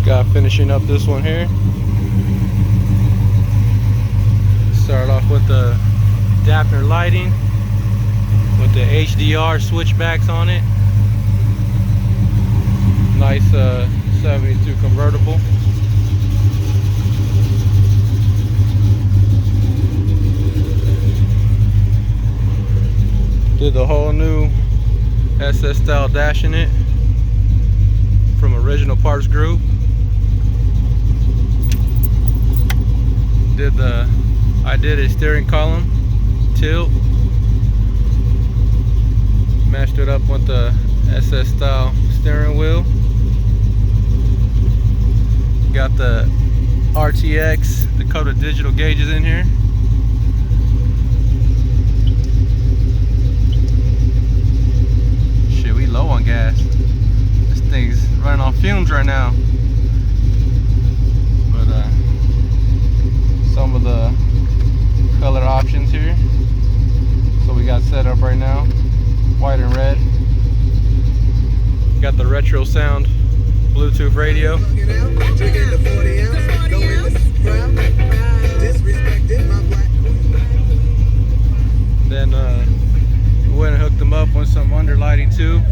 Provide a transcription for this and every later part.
Got finishing up this one here. Start off with the adapter lighting with the HDR switchbacks on it. Nice 72 convertible. Did the whole new SS style dash in it from Original Parts Group. I did a steering column tilt, matched it up with the SS style steering wheel. Got the RTX Dakota digital gauges in here. Shit, we low on gas. This thing's running on fumes right now. But some of the color options here. So we got set up right now, white and red. Got the retro sound Bluetooth radio. Then we went and hooked them up with some underlighting too.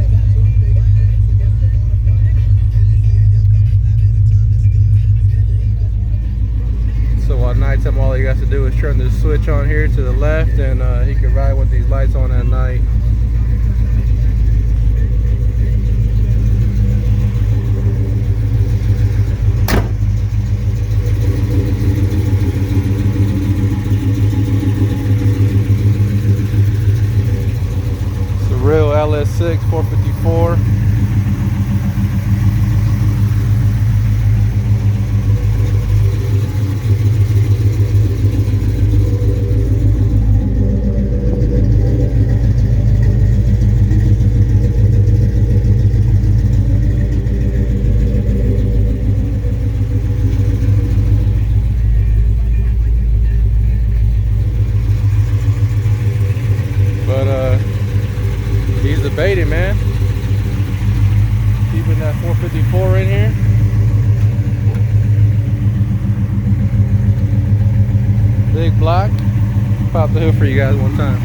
So at nighttime, all he has to do is turn the switch on here to the left, and he can ride with these lights on at night. It's a real ls6 454. He's debating, man. Keeping that 454 in here. Big block. Pop the hood for you guys one time.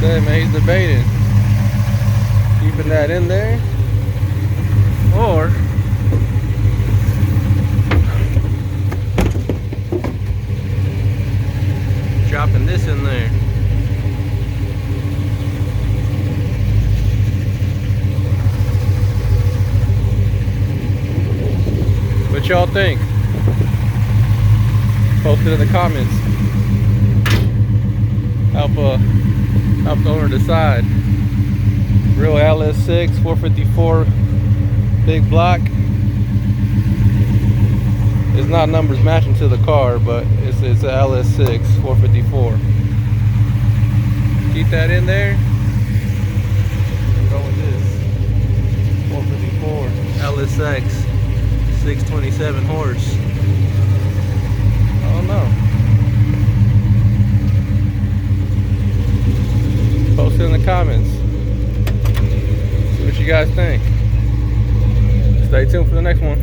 Say, man, he's debating. Keeping that in there, or dropping this in there. What y'all think? Post it in the comments. Help the owner decide. Real ls6 454 big block. It's not numbers matching to the car, but it's a ls6 454. Keep that in there. Go with this 454 ls6 627 horse. I don't know. Post it in the comments. See what you guys think. Stay tuned for the next one.